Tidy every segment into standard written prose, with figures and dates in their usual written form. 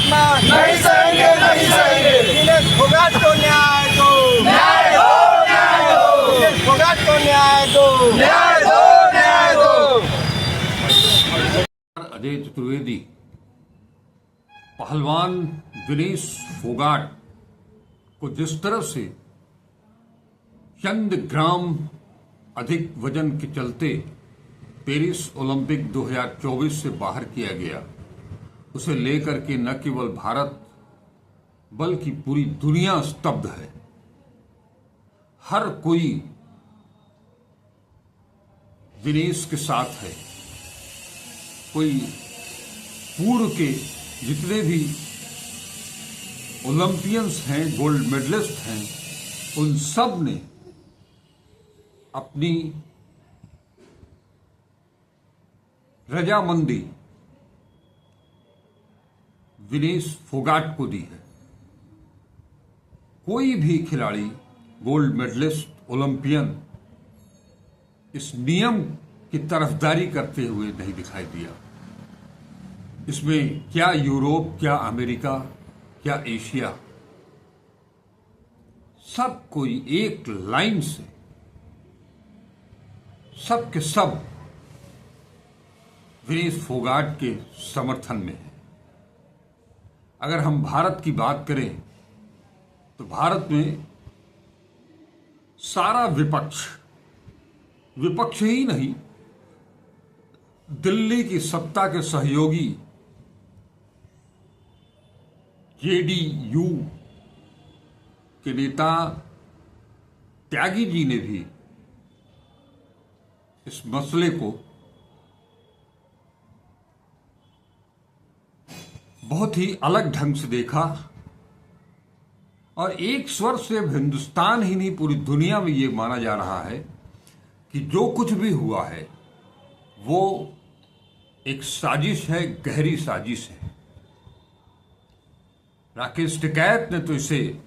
अपमान नहीं सहेंगे, नहीं सहेंगे। दिनेश फोगाट को न्याय दो, न्याय दो, न्याय दो, दिनेश फोगाट को न्याय दो। न्याय दो, न्याय दो। अजय चतुर्वेदी पहलवान दिनेश फोगाट को जिस तरह से चंद ग्राम अधिक वजन के चलते पेरिस ओलंपिक 2024 से बाहर किया गया, उसे लेकर के न केवल भारत बल्कि पूरी दुनिया स्तब्ध है। हर कोई दिनेश के साथ है। कोई पूर्व के जितने भी ओलंपियंस हैं, गोल्ड मेडलिस्ट हैं, उन सब ने अपनी रजामंदी दिनेश फोगाट को दी है। कोई भी खिलाड़ी, गोल्ड मेडलिस्ट, ओलंपियन इस नियम की तरफदारी करते हुए नहीं दिखाई दिया। इसमें क्या यूरोप, क्या अमेरिका, क्या एशिया, सब कोई एक लाइन से सब के सब दिनेश फोगाट के समर्थन में है। अगर हम भारत की बात करें तो भारत में सारा विपक्ष ही नहीं, दिल्ली की सत्ता के सहयोगी जेडीयू के नेता त्यागी जी ने भी इस मसले को बहुत ही अलग ढंग से देखा और एक स्वर से हिंदुस्तान ही नहीं पूरी दुनिया में ये माना जा रहा है कि जो कुछ भी हुआ है वो एक साजिश है, गहरी साजिश है। राकेश टिकैत ने तो इसे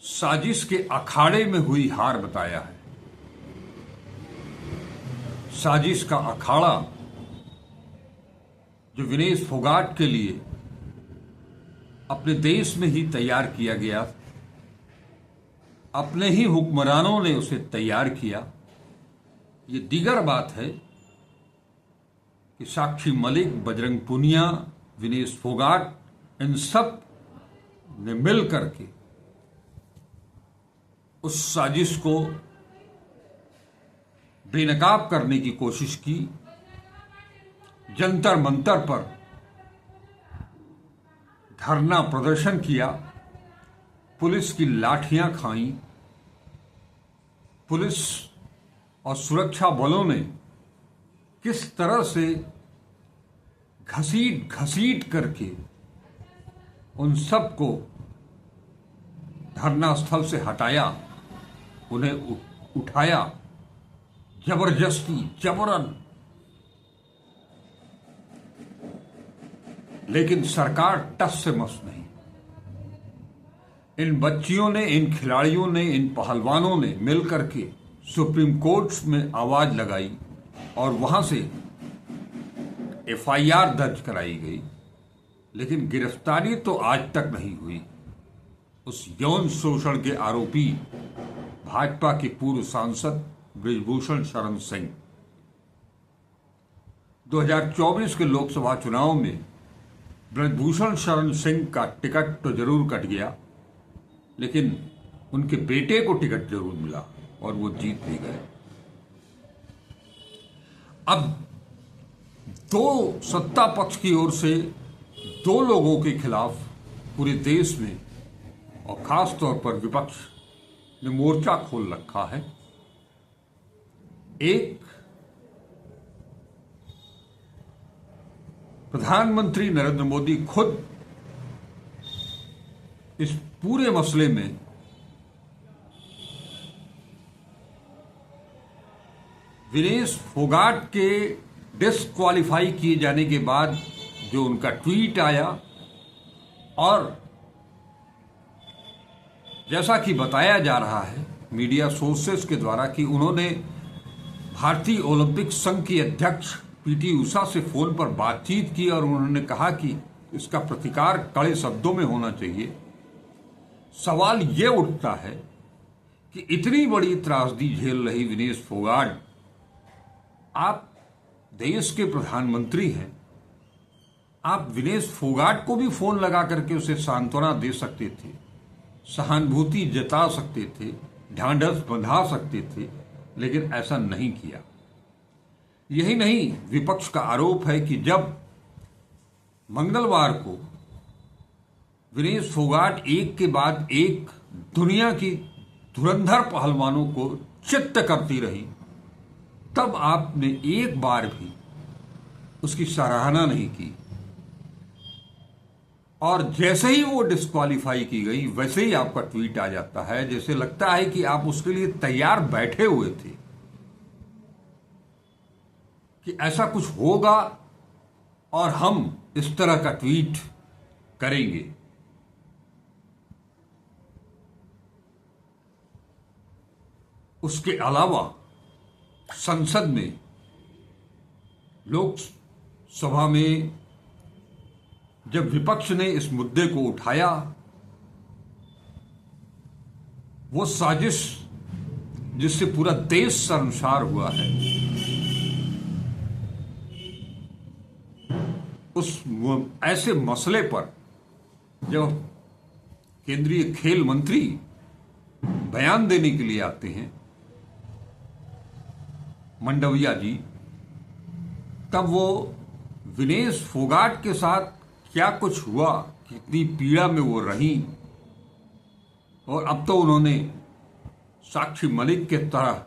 साजिश के अखाड़े में हुई हार बताया है। साजिश का अखाड़ा जो दिनेश फोगाट के लिए अपने देश में ही तैयार किया गया, अपने ही हुक्मरानों ने उसे तैयार किया। ये दीगर बात है कि साक्षी मलिक, बजरंग पुनिया, दिनेश फोगाट, इन सब ने मिल करके उस साजिश को बेनकाब करने की कोशिश की। जंतर मंतर पर धरना प्रदर्शन किया, पुलिस की लाठियां खाई, पुलिस और सुरक्षा बलों ने किस तरह से घसीट करके उन सब को धरना स्थल से हटाया, उन्हें उठाया जबरदस्ती, जबरन। लेकिन सरकार टस से मस नहीं। इन बच्चियों ने, इन खिलाड़ियों ने, इन पहलवानों ने मिलकर के सुप्रीम कोर्ट में आवाज लगाई और वहां से एफआईआर दर्ज कराई गई, लेकिन गिरफ्तारी तो आज तक नहीं हुई। उस यौन शोषण के आरोपी भाजपा के पूर्व सांसद ब्रिजभूषण शरण सिंह 2024 के लोकसभा चुनाव में ब्रिजभूषण शरण सिंह का टिकट तो जरूर कट गया, लेकिन उनके बेटे को टिकट जरूर मिला और वो जीत भी गए। अब दो सत्ता पक्ष की ओर से दो लोगों के खिलाफ पूरे देश में और खास तौर पर विपक्ष ने मोर्चा खोल रखा है। एक प्रधानमंत्री नरेंद्र मोदी खुद इस पूरे मसले में दिनेश फोगाट के डिस्क्वालीफाई किए जाने के बाद जो उनका ट्वीट आया, और जैसा कि बताया जा रहा है मीडिया सोर्सेस के द्वारा कि उन्होंने भारतीय ओलंपिक संघ के अध्यक्ष पीटी उषा से फोन पर बातचीत की और उन्होंने कहा कि इसका प्रतिकार कड़े शब्दों में होना चाहिए। सवाल ये उठता है कि इतनी बड़ी त्रासदी झेल रही विनेश फोगाट, आप देश के प्रधानमंत्री हैं, आप विनेश फोगाट को भी फोन लगा करके उसे सांत्वना दे सकते थे, सहानुभूति जता सकते थे, ढांढस बंधा सकते थे, लेकिन ऐसा नहीं किया। यही नहीं, विपक्ष का आरोप है कि जब मंगलवार को विनेश फोगाट एक के बाद एक दुनिया की धुरंधर पहलवानों को चित्त करती रही, तब आपने एक बार भी उसकी सराहना नहीं की। और जैसे ही वो डिस्क्वालीफाई की गई, वैसे ही आपका ट्वीट आ जाता है, जैसे लगता है कि आप उसके लिए तैयार बैठे हुए थे कि ऐसा कुछ होगा और हम इस तरह का ट्वीट करेंगे। उसके अलावा संसद में, लोकसभा में जब विपक्ष ने इस मुद्दे को उठाया, वो साजिश जिससे पूरा देश शर्मसार हुआ है, उस ऐसे मसले पर जब केंद्रीय खेल मंत्री बयान देने के लिए आते हैं, मंडविया जी, तब वो विनेश फोगाट के साथ क्या कुछ हुआ, कितनी पीड़ा में वो रही, और अब तो उन्होंने साक्षी मलिक के तरह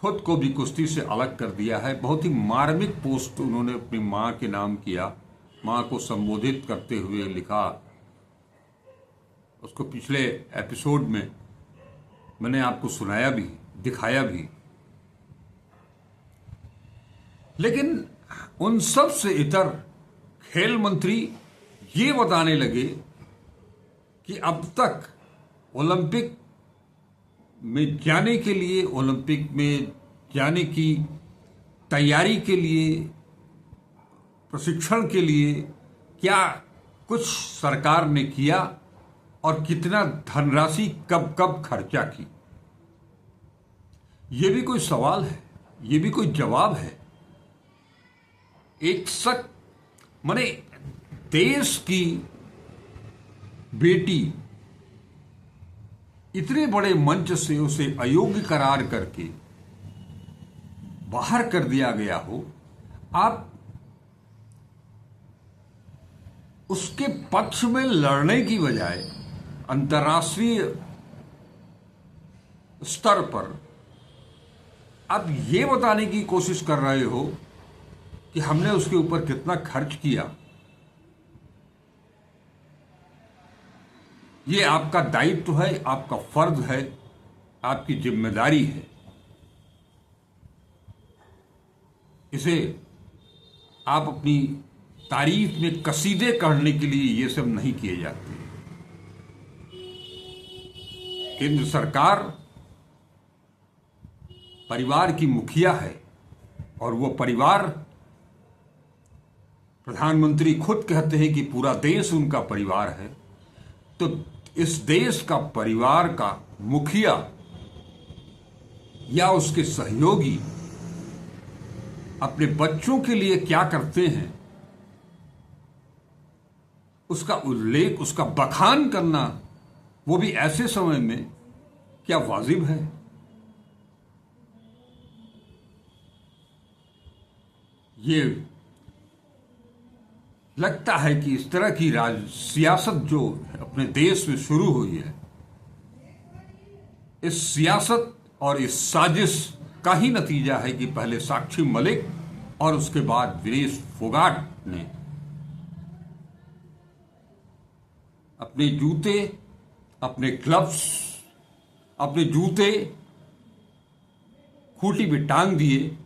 खुद को भी कुश्ती से अलग कर दिया है। बहुत ही मार्मिक पोस्ट उन्होंने अपनी मां के नाम किया, मां को संबोधित करते हुए लिखा। उसको पिछले एपिसोड में मैंने आपको सुनाया भी, दिखाया भी। लेकिन उन सब से इतर खेल मंत्री ये बताने लगे कि अब तक ओलंपिक में जाने के लिए, ओलंपिक में जाने की तैयारी के लिए, प्रशिक्षण के लिए क्या कुछ सरकार ने किया और कितना धनराशि कब कब खर्चा की। ये भी कोई सवाल है, ये भी कोई जवाब है। एक माने देश की बेटी इतने बड़े मंच से उसे अयोग्य करार करके बाहर कर दिया गया हो, आप उसके पक्ष में लड़ने की बजाय अंतर्राष्ट्रीय स्तर पर आप ये बताने की कोशिश कर रहे हो कि हमने उसके ऊपर कितना खर्च किया। ये आपका दायित्व है, आपका फर्ज है, आपकी जिम्मेदारी है। इसे आप अपनी तारीफ में कसीदे करने के लिए ये सब नहीं किए जाते। केंद्र सरकार परिवार की मुखिया है और वो परिवार, प्रधानमंत्री खुद कहते हैं कि पूरा देश उनका परिवार है। तो इस देश का परिवार का मुखिया या उसके सहयोगी अपने बच्चों के लिए क्या करते हैं, उसका उल्लेख, उसका बखान करना, वो भी ऐसे समय में, क्या वाजिब है? ये लगता है कि इस तरह की सियासत जो अपने देश में शुरू हुई है, इस सियासत और इस साजिश का ही नतीजा है कि पहले साक्षी मलिक और उसके बाद विनेश फोगाट ने अपने जूते, अपने ग्लव्स, अपने जूते खूंटी पे टांग दिए।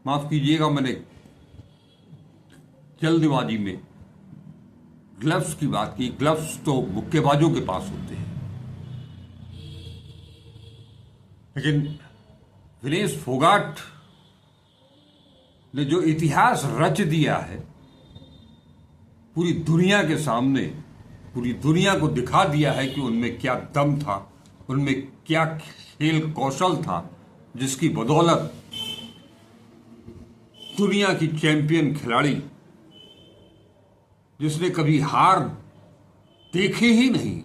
माफ कीजिएगा, मैंने जल्दबाजी में ग्लव्स की बात की। ग्लव्स तो मुक्केबाजों के पास होते हैं, लेकिन विनेश फोगाट ने जो इतिहास रच दिया है, पूरी दुनिया के सामने, पूरी दुनिया को दिखा दिया है कि उनमें क्या दम था, उनमें क्या खेल कौशल था, जिसकी बदौलत दुनिया की चैंपियन खिलाड़ी, जिसने कभी हार देखे ही नहीं,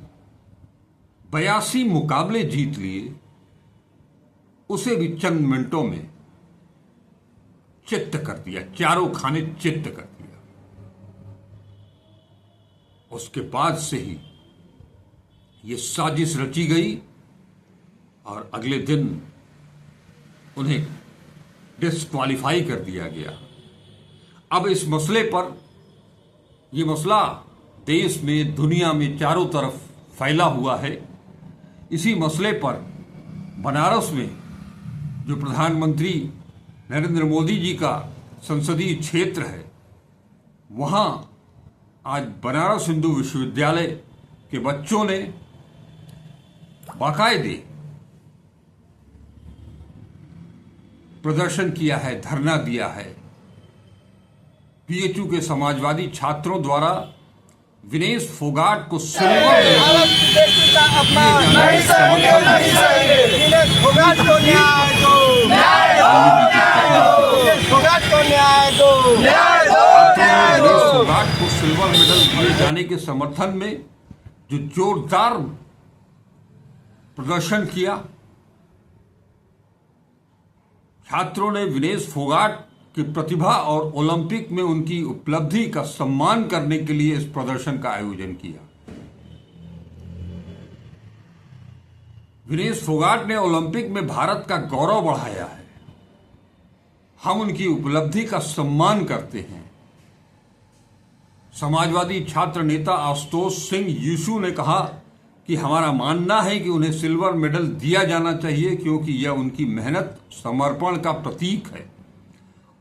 82 मुकाबले जीत लिए, उसे भी चंद मिनटों में चित्त कर दिया, चारों खाने चित्त कर दिया। उसके बाद से ही ये साजिश रची गई और अगले दिन उन्हें डिस्क्वालीफाई कर दिया गया। अब इस मसले पर, यह मसला देश में, दुनिया में चारों तरफ फैला हुआ है। इसी मसले पर बनारस में, जो प्रधानमंत्री नरेंद्र मोदी जी का संसदीय क्षेत्र है, वहां आज बनारस हिंदू विश्वविद्यालय के बच्चों ने बाकायदे प्रदर्शन किया है, धरना दिया है। बीएचयू के समाजवादी छात्रों द्वारा विनेश फोगाट को सिल्वर नहीं सहेंगे, नहीं सहेंगे। विनेश फोगाट को न्याय दो, न्याय दो, न्याय दो, विनेश फोगाट को न्याय दो। न्याय दो, न्याय दो। विनेश फोगाट को सिल्वर मेडल दिए जाने के समर्थन में जो जोरदार प्रदर्शन किया, छात्रों ने विनेश फोगाट की प्रतिभा और ओलंपिक में उनकी उपलब्धि का सम्मान करने के लिए इस प्रदर्शन का आयोजन किया। विनेश फोगाट ने ओलंपिक में भारत का गौरव बढ़ाया है। हम उनकी उपलब्धि का सम्मान करते हैं। समाजवादी छात्र नेता आशुतोष सिंह यीशु ने कहा कि हमारा मानना है कि उन्हें सिल्वर मेडल दिया जाना चाहिए, क्योंकि यह उनकी मेहनत, समर्पण का प्रतीक है।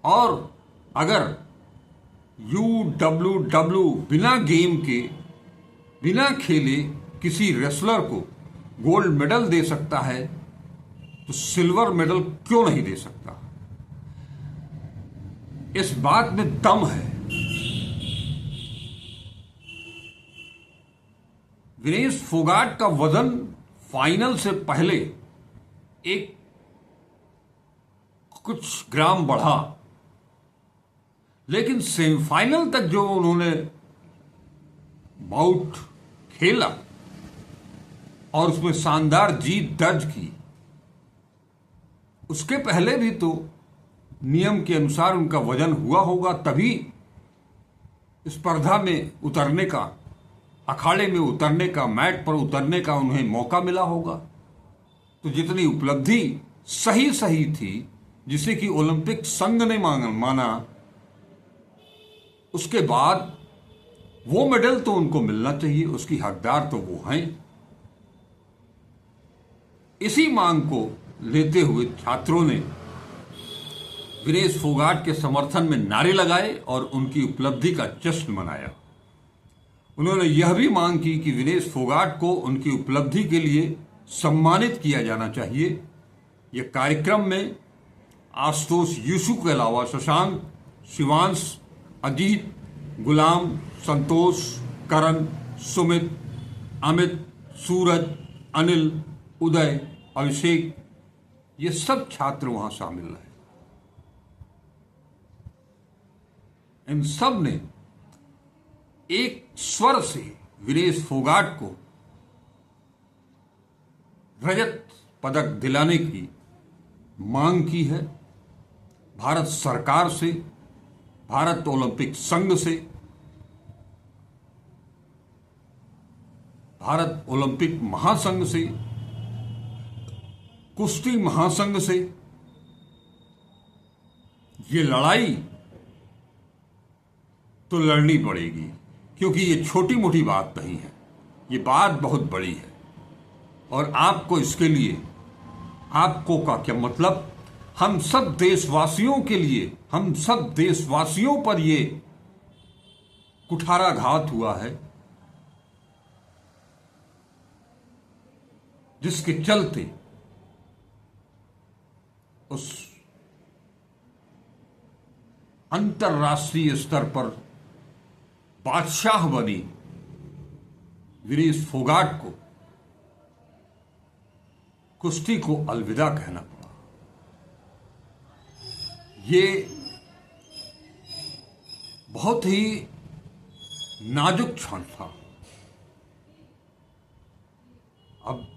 और अगर UWW बिना गेम के, बिना खेले किसी रेसलर को गोल्ड मेडल दे सकता है, तो सिल्वर मेडल क्यों नहीं दे सकता? इस बात में दम है। विनेश फोगाट का वजन फाइनल से पहले एक कुछ ग्राम बढ़ा, लेकिन सेमीफाइनल तक जो उन्होंने बाउट खेला और उसमें शानदार जीत दर्ज की, उसके पहले भी तो नियम के अनुसार उनका वजन हुआ होगा, तभी स्पर्धा में उतरने का, अखाड़े में उतरने का, मैट पर उतरने का उन्हें मौका मिला होगा। तो जितनी उपलब्धि सही सही थी, जिसे कि ओलंपिक संघ ने माना, उसके बाद वो मेडल तो उनको मिलना चाहिए, उसकी हकदार तो वो हैं। इसी मांग को लेते हुए छात्रों ने विनेश फोगाट के समर्थन में नारे लगाए और उनकी उपलब्धि का जश्न मनाया। उन्होंने यह भी मांग की कि विनेश फोगाट को उनकी उपलब्धि के लिए सम्मानित किया जाना चाहिए। यह कार्यक्रम में आशुतोष यीशु के अलावा शशांक, शिवांश, अजीत, गुलाम, संतोष, करण, सुमित, अमित, सूरज, अनिल, उदय, अभिषेक, ये सब छात्र वहां शामिल रहे। इन सब ने एक स्वर से विनेश फोगाट को रजत पदक दिलाने की मांग की है। भारत सरकार से, भारत ओलंपिक संघ से, भारत ओलंपिक महासंघ से, कुश्ती महासंघ से ये लड़ाई तो लड़नी पड़ेगी, क्योंकि ये छोटी मोटी बात नहीं है, ये बात बहुत बड़ी है। और आपको इसके लिए, आपको का क्या मतलब, हम सब देशवासियों के लिए, हम सब देशवासियों पर ये कुठाराघात हुआ है, जिसके चलते उस अंतर्राष्ट्रीय स्तर पर बादशाह बनी विनेश फोगाट को कुश्ती को अलविदा कहना पड़ा। ये बहुत ही नाजुक क्षण था। अब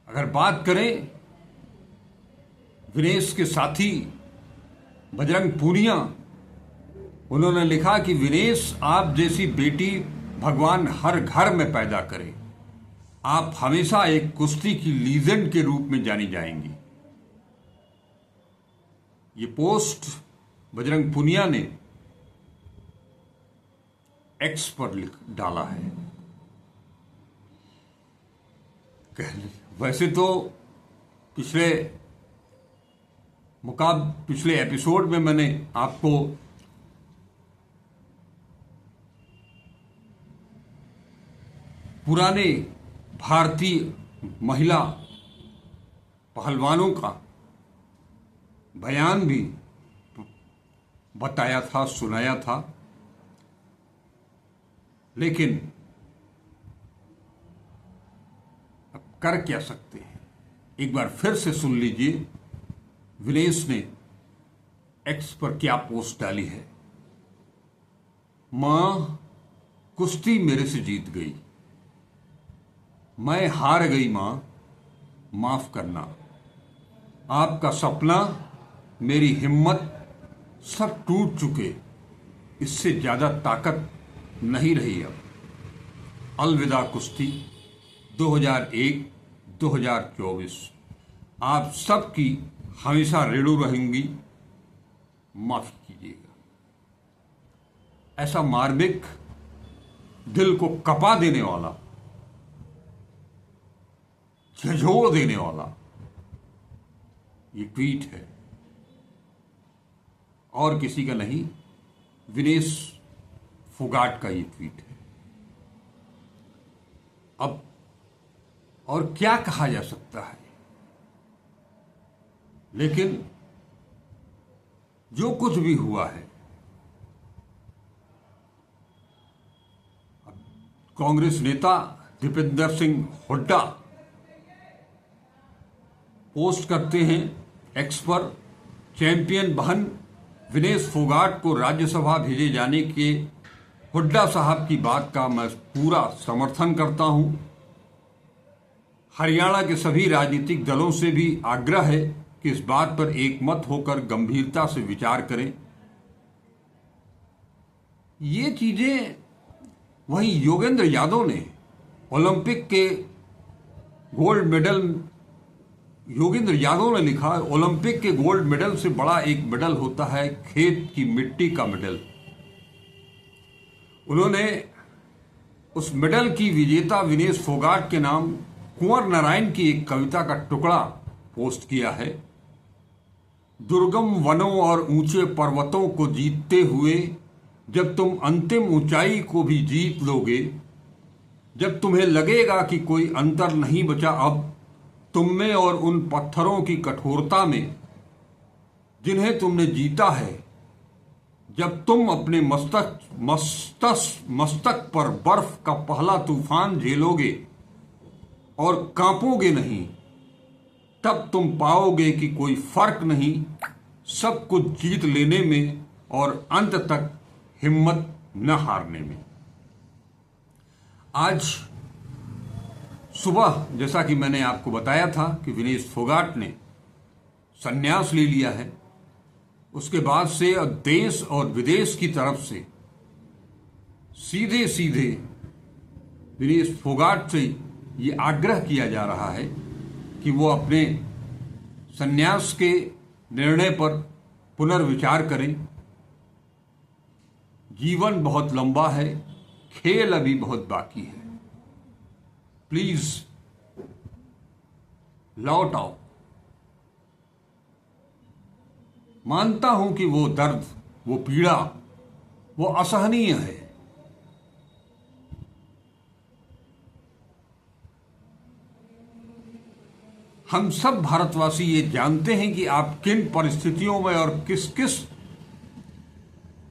अगर बात करें विनेश के साथी बजरंग पूनिया, उन्होंने लिखा कि विनेश, आप जैसी बेटी भगवान हर घर में पैदा करे। आप हमेशा एक कुश्ती की लीजेंड के रूप में जानी जाएंगी। ये पोस्ट बजरंग पूनिया ने एक्स पर डाला है। वैसे तो पिछले एपिसोड में मैंने आपको पुराने भारतीय महिला पहलवानों का बयान भी बताया था, सुनाया था, लेकिन अब कर क्या सकते हैं। एक बार फिर से सुन लीजिए विनेश ने एक्स पर क्या पोस्ट डाली है। मां, कुश्ती मेरे से जीत गई, मैं हार गई मां, माफ करना। आपका सपना, मेरी हिम्मत सब टूट चुके, इससे ज्यादा ताकत नहीं रही अब। अलविदा कुश्ती 2001-2024। आप सबकी हमेशा ऋणी रहूंगी, माफ कीजिएगा। ऐसा मार्मिक, दिल को कपा देने वाला, झंझोड़ देने वाला ये ट्वीट है, और किसी का नहीं, विनेश फोगाट का ये ट्वीट है। अब और क्या कहा जा सकता है, लेकिन जो कुछ भी हुआ है, कांग्रेस नेता दीपेंद्र सिंह हुड्डा पोस्ट करते हैं एक्स पर, चैंपियन बहन विनेश फोगाट को राज्यसभा भेजे जाने के हुड्डा साहब की बात का मैं पूरा समर्थन करता हूं। हरियाणा के सभी राजनीतिक दलों से भी आग्रह है कि इस बात पर एकमत होकर गंभीरता से विचार करें। ये चीजें वहीं योगेंद्र यादव ने ओलंपिक के गोल्ड मेडल, योगेंद्र यादव ने लिखा, ओलंपिक के गोल्ड मेडल से बड़ा एक मेडल होता है खेत की मिट्टी का मेडल। उन्होंने उस मेडल की विजेता विनेश फोगाट के नाम कुंवर नारायण की एक कविता का टुकड़ा पोस्ट किया है। दुर्गम वनों और ऊंचे पर्वतों को जीतते हुए जब तुम अंतिम ऊंचाई को भी जीत लोगे, जब तुम्हें लगेगा कि कोई अंतर नहीं बचा अब तुम में और उन पत्थरों की कठोरता में जिन्हें तुमने जीता है, जब तुम अपने मस्तक पर बर्फ का पहला तूफान झेलोगे और कांपोगे नहीं, तब तुम पाओगे कि कोई फर्क नहीं सब कुछ जीत लेने में और अंत तक हिम्मत न हारने में। आज सुबह जैसा कि मैंने आपको बताया था कि विनेश फोगाट ने संन्यास ले लिया है, उसके बाद से देश और विदेश की तरफ से सीधे सीधे विनेश फोगाट से ये आग्रह किया जा रहा है कि वो अपने संन्यास के निर्णय पर पुनर्विचार करें। जीवन बहुत लंबा है, खेल अभी बहुत बाकी है। प्लीज लौट आओ। मानता हूं कि वो दर्द, वो पीड़ा, वो असहनीय है, हम सब भारतवासी ये जानते हैं कि आप किन परिस्थितियों में और किस किस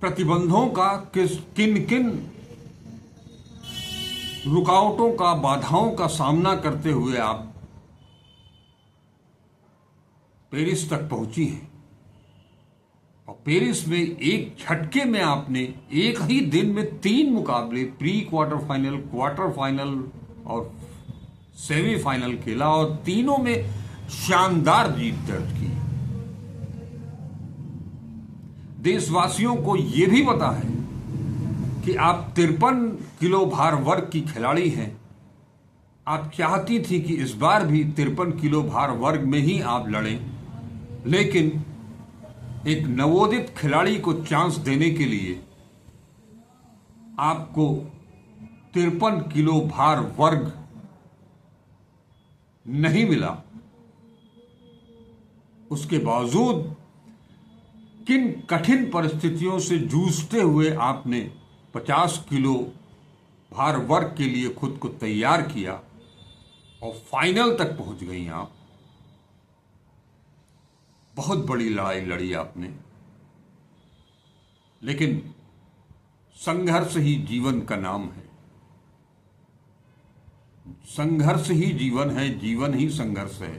प्रतिबंधों का, किन किन रुकावटों का, बाधाओं का सामना करते हुए आप पेरिस तक पहुंची हैं। और पेरिस में एक झटके में आपने एक ही दिन में 3 मुकाबले, pre quarter final, quarter final और सेमीफाइनल खेला और तीनों में शानदार जीत दर्ज की। देशवासियों को यह भी पता है कि आप 53 किलो भार वर्ग की खिलाड़ी हैं। आप चाहती थी कि इस बार भी 53 किलो भार वर्ग में ही आप लड़ें, लेकिन एक नवोदित खिलाड़ी को चांस देने के लिए आपको 53 किलो भार वर्ग नहीं मिला। उसके बावजूद किन कठिन परिस्थितियों से जूझते हुए आपने 50 किलो भार वर्ग के लिए खुद को तैयार किया और फाइनल तक पहुंच गई आप। बहुत बड़ी लड़ाई लड़ी आपने, लेकिन संघर्ष ही जीवन का नाम है। संघर्ष ही जीवन है, जीवन ही संघर्ष है।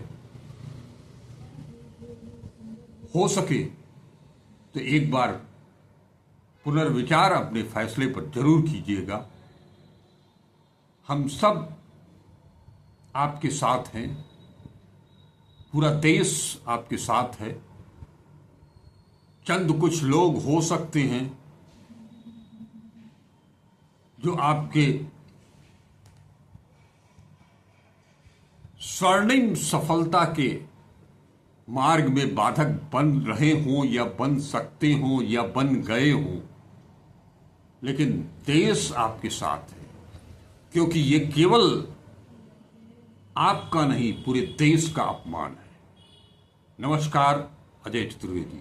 हो सके तो एक बार पुनर्विचार अपने फैसले पर जरूर कीजिएगा। हम सब आपके साथ हैं, पूरा देश आपके साथ है। चंद कुछ लोग हो सकते हैं जो आपके स्वर्णिम सफलता के मार्ग में बाधक बन रहे हों या बन सकते हों या बन गए हों, लेकिन देश आपके साथ है, क्योंकि ये केवल आपका नहीं, पूरे देश का अपमान है। नमस्कार, अजय चतुर्वेदी।